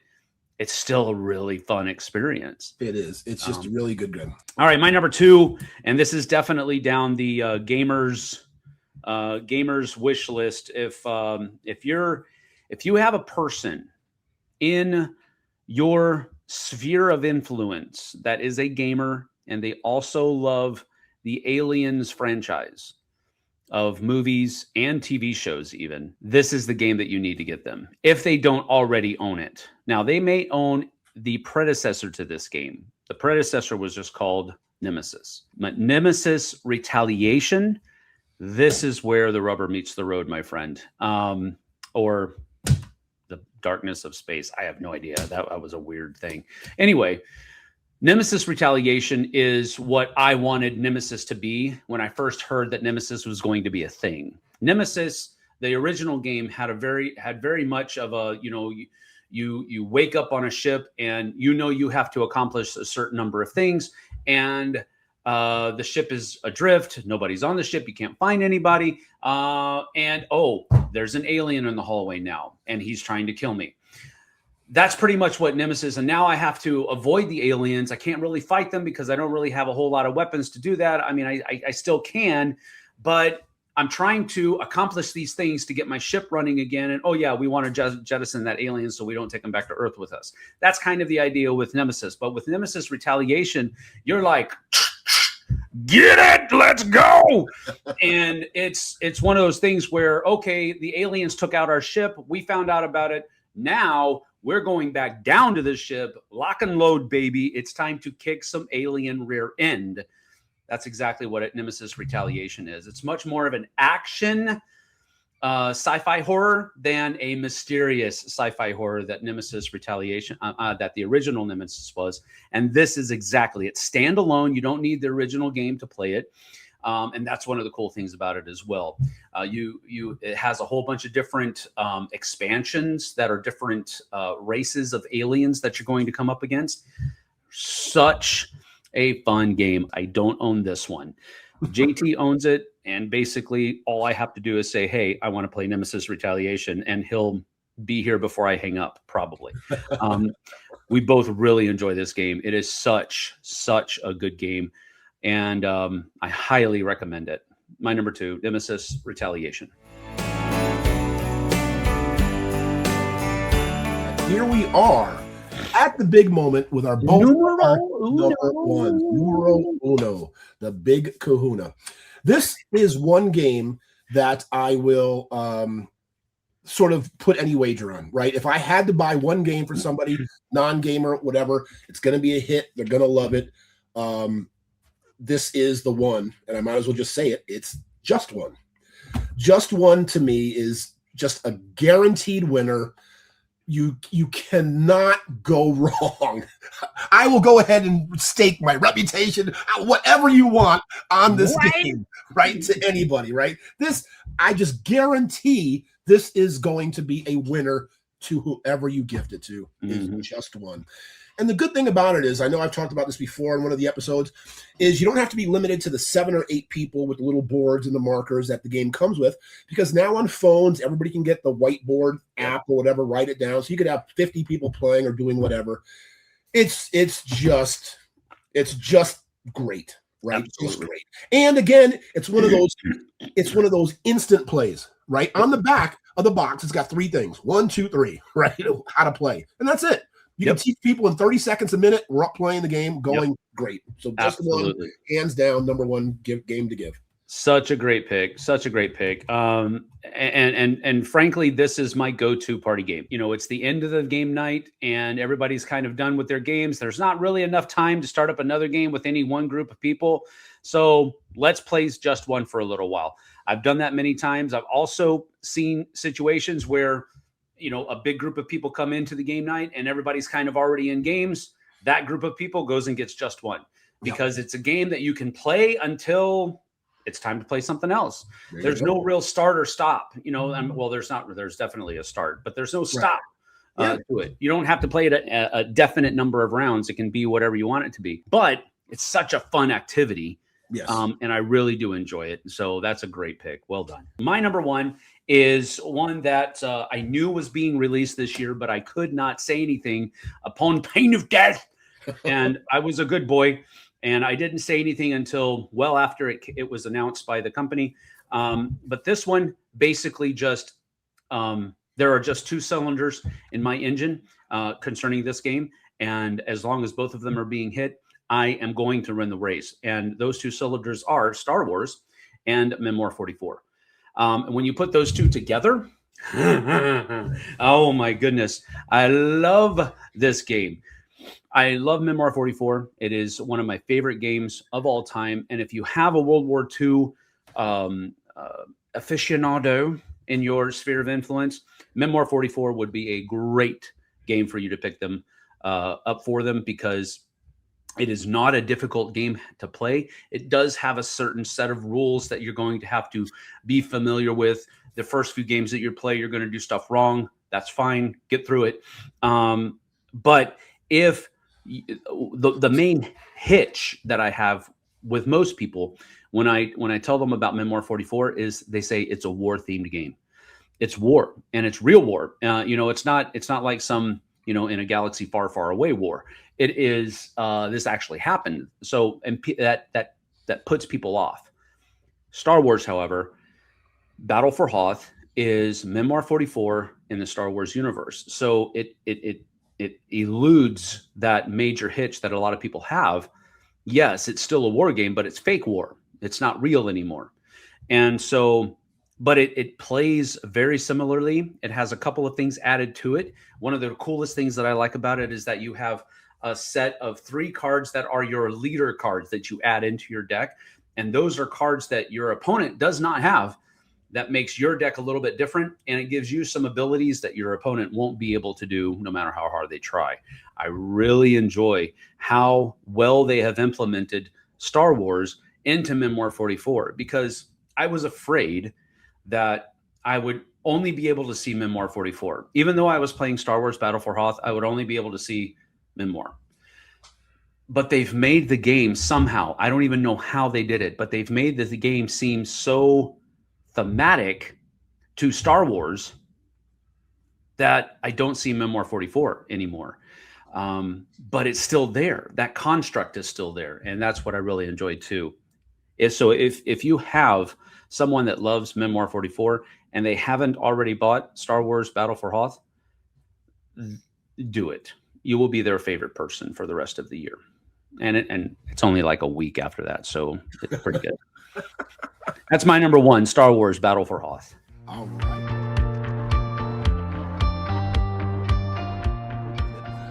it's still a really fun experience. It is. It's just a really good game. All right, my number 2, and this is definitely down the gamers wish list. If you have a person in your sphere of influence that is a gamer and they also love the Aliens franchise of movies and TV shows even, this is the game that you need to get them if they don't already own it. Now, they may own the predecessor to this game. The predecessor was just called Nemesis. But Nemesis Retaliation, this is where the rubber meets the road, my friend. Or the darkness of space. I have no idea. That was a weird thing. Anyway, Nemesis Retaliation is what I wanted Nemesis to be when I first heard that Nemesis was going to be a thing. Nemesis, the original game, had very much of a, you wake up on a ship and you have to accomplish a certain number of things, and the ship is adrift. Nobody's on the ship. You can't find anybody. And there's an alien in the hallway now, and he's trying to kill me. That's pretty much what Nemesis. And now I have to avoid the aliens. I can't really fight them because I don't really have a whole lot of weapons to do that. I mean, I still can, but I'm trying to accomplish these things to get my ship running again. And we want to jettison that alien so we don't take them back to Earth with us. That's kind of the idea with Nemesis. But with Nemesis Retaliation, you're like, get it, let's go. And it's one of those things where, the aliens took out our ship. We found out about it. Now we're going back down to the ship, lock and load, baby. It's time to kick some alien rear end. That's exactly what Nemesis Retaliation is. It's much more of an action sci-fi horror than a mysterious sci-fi horror that Nemesis Retaliation, that the original Nemesis was. And this is exactly it. Standalone. You don't need the original game to play it. And that's one of the cool things about it as well. It has a whole bunch of different expansions that are different races of aliens that you're going to come up against. Such a fun game. I don't own this one. JT owns it, and basically all I have to do is say, hey, I want to play Nemesis Retaliation, and he'll be here before I hang up, probably. We both really enjoy this game. It is such a good game. And I highly recommend it. My number 2, Nemesis Retaliation. Here we are at the big moment with our number 1, numero uno, the big kahuna. This is one game that I will sort of put any wager on, right? If I had to buy one game for somebody, non-gamer, whatever, it's going to be a hit. They're going to love it. This is the one, and I might as well just say it. It's Just One. Just One to me is just a guaranteed winner. You cannot go wrong. I will go ahead and stake my reputation, whatever you want, on this game, right? To anybody, right? This, I just guarantee this is going to be a winner to whoever you gift it to. Is just one. And the good thing about it is, I know I've talked about this before in one of the episodes, is you don't have to be limited to the 7 or 8 people with the little boards and the markers that the game comes with, because now on phones, everybody can get the whiteboard app or whatever, write it down. So you could have 50 people playing or doing whatever. It's just great, right? Absolutely. It's great. And again, it's one of those instant plays, right? On the back of the box, it's got 3 things: 1, 2, 3, right? How to play, and that's it. You can teach people in 30 seconds a minute. We're up playing the game, going great. So just one, hands down, number one game to give. Such a great pick. And frankly, this is my go-to party game. You know, it's the end of the game night and everybody's kind of done with their games. There's not really enough time to start up another game with any one group of people. So let's play just one for a little while. I've done that many times. I've also seen situations where, you know, a big group of people come into the game night and everybody's kind of already in games. That group of people goes and gets just one, because it's a game that you can play until it's time to play something else. There's no real start or stop, you know. Well, there's definitely a start, but there's no stop to it. You don't have to play it a definite number of rounds. It can be whatever you want it to be, but it's such a fun activity. Yes. And I really do enjoy it. So that's a great pick. Well done. My number one is one that I knew was being released this year, but I could not say anything upon pain of death. And I was a good boy, and I didn't say anything until well after it was announced by the company. But this one basically just, there are just 2 cylinders in my engine concerning this game. And as long as both of them are being hit, I am going to run the race. And those 2 cylinders are Star Wars and Memoir 44. And when you put those 2 together, oh my goodness, I love this game. I love Memoir 44. It is one of my favorite games of all time. And if you have a World War II aficionado in your sphere of influence, Memoir 44 would be a great game for you to pick them up for them, because it is not a difficult game to play. It does have a certain set of rules that you're going to have to be familiar with. The first few games that you play, you're going to do stuff wrong. That's fine. Get through it. But if the main hitch that I have with most people when I tell them about Memoir 44 is they say it's a war-themed game. It's war, and it's real war. You know, it's not like some, you know, in a galaxy far, far away war. It is, this actually happened. So, and that puts people off. Star Wars, however, Battle for Hoth is Memoir 44 in the Star Wars universe. So it eludes that major hitch that a lot of people have. Yes, it's still a war game, but it's fake war. It's not real anymore. And so, but it plays very similarly. It has a couple of things added to it. One of the coolest things that I like about it is that you have a set of 3 cards that are your leader cards that you add into your deck. And those are cards that your opponent does not have. That makes your deck a little bit different, and it gives you some abilities that your opponent won't be able to do no matter how hard they try. I really enjoy how well they have implemented Star Wars into Memoir 44, because I was afraid that I would only be able to see Memoir 44. Even though I was playing Star Wars Battle for Hoth, I would only be able to see Memoir. But they've made the game somehow, I don't even know how they did it, but they've made the game seem so thematic to Star Wars that I don't see Memoir 44 anymore. But it's still there. That construct is still there. And that's what I really enjoyed too. If you have someone that loves Memoir 44 and they haven't already bought Star Wars Battle for Hoth, do it. You will be their favorite person for the rest of the year. And it's only like a week after that. So it's pretty good. That's my number one, Star Wars Battle for Hoth. All right.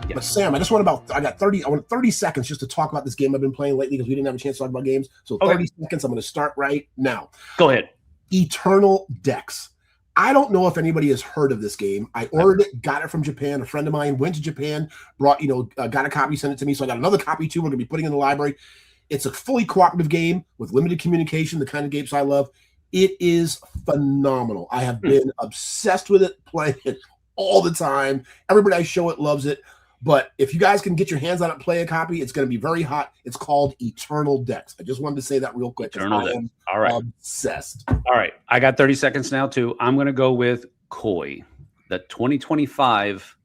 Yeah. But Sam, I got 30 seconds just to talk about this game I've been playing lately, because we didn't have a chance to talk about games. So 30 seconds, I'm going to start right now. Go ahead. Eternal Decks. I don't know if anybody has heard of this game. I ordered it, got it from Japan. A friend of mine went to Japan, got a copy, sent it to me. So I got another copy too. We're going to be putting in the library. It's a fully cooperative game with limited communication, the kind of games I love. It is phenomenal. I have been obsessed with it, playing it all the time. Everybody I show it loves it. But if you guys can get your hands on it, play a copy, it's going to be very hot. It's called Eternal Decks. I just wanted to say that real quick. Eternal Decks. All right. Obsessed. All right. I got 30 seconds now, too. I'm going to go with Koi, the 2025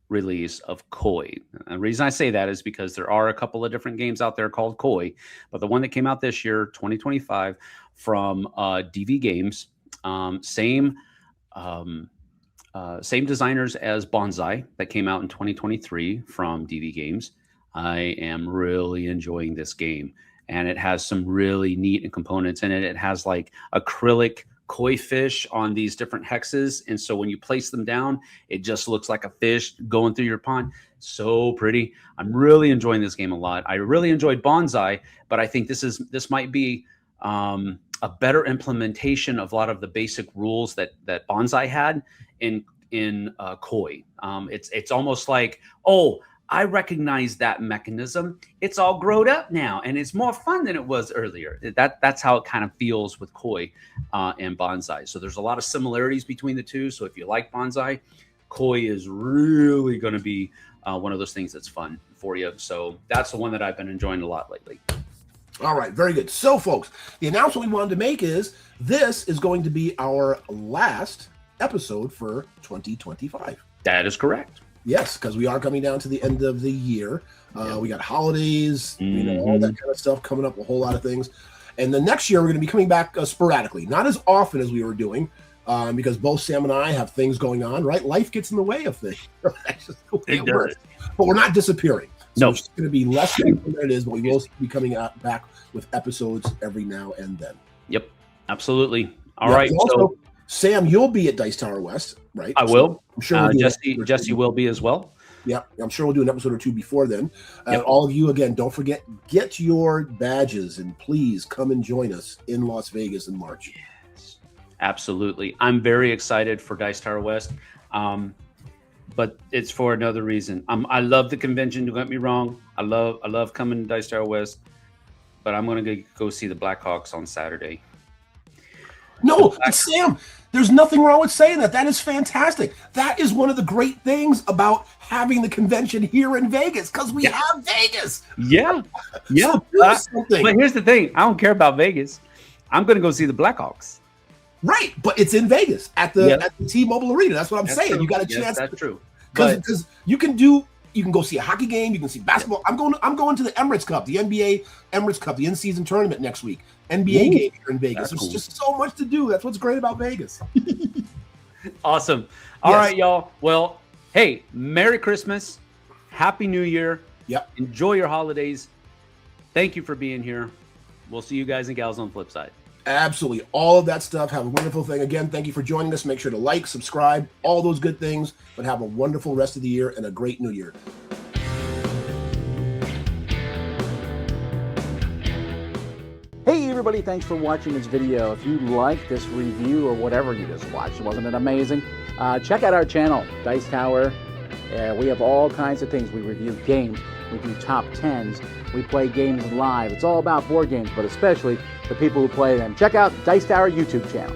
release of Koi. And the reason I say that is because there are a couple of different games out there called Koi, but the one that came out this year, 2025, from DV Games, same designers as Bonsai that came out in 2023 from DV Games. I am really enjoying this game, and it has some really neat components in it. It has like acrylic koi fish on these different hexes, and so when you place them down, it just looks like a fish going through your pond. So pretty. I'm really enjoying this game a lot. I really enjoyed Bonsai, but I think this might be a better implementation of a lot of the basic rules that Bonsai had in Koi. It's almost like, oh, I recognize that mechanism. It's all grown up now, and it's more fun than it was earlier. That's how it kind of feels with Koi and Bonsai. So there's a lot of similarities between the two. So if you like Bonsai, Koi is really going to be one of those things that's fun for you. So that's the one that I've been enjoying a lot lately. All right, very good. So, folks, the announcement we wanted to make is this is going to be our last episode for 2025. That is correct. Yes, because we are coming down to the end of the year. We got holidays, all that kind of stuff coming up, a whole lot of things. And the next year, we're going to be coming back sporadically, not as often as we were doing, because both Sam and I have things going on, right? Life gets in the way of things. That's just the way it works. But we're not disappearing. So it's going to be less than it is, but we will be coming back with episodes every now and then. Yep, absolutely. All right. Also, so Sam, you'll be at Dice Tower West, right? I will. I'm sure Jesse will be as well. Yeah, I'm sure we'll do an episode or two before then. All of you, again, don't forget, get your badges and please come and join us in Las Vegas in March. Yes, absolutely. I'm very excited for Dice Tower West. But it's for another reason. I love the convention. Don't get me wrong. I love coming to Dice Tower West, but I'm going to go see the Blackhawks on Saturday. No, Sam, there's nothing wrong with saying that. That is fantastic. That is one of the great things about having the convention here in Vegas, because we have Vegas. Yeah. So but here's the thing. I don't care about Vegas. I'm going to go see the Blackhawks. Right, but it's in Vegas at the T-Mobile Arena. That's what I'm saying. True. You got a chance. That's true. Because you can go see a hockey game. You can see basketball. I'm going to the Emirates Cup, the NBA Emirates Cup, the in-season tournament next week. NBA game here in Vegas. There's just so much to do. That's what's great about Vegas. Awesome. All right, y'all. Well, hey, Merry Christmas. Happy New Year. Yep. Enjoy your holidays. Thank you for being here. We'll see you guys and gals on Flipside. Absolutely. All of that stuff. Have a wonderful thing. Again, thank you for joining us. Make sure to like, subscribe, all those good things, but have a wonderful rest of the year and a great new year. Hey everybody, thanks for watching this video. If you like this review or whatever you just watched, wasn't it amazing? Check out our channel, Dice Tower. We have all kinds of things. We review games, we do top 10s, we play games live. It's all about board games, but especially the people who play them. Check out Dice Tower YouTube channel.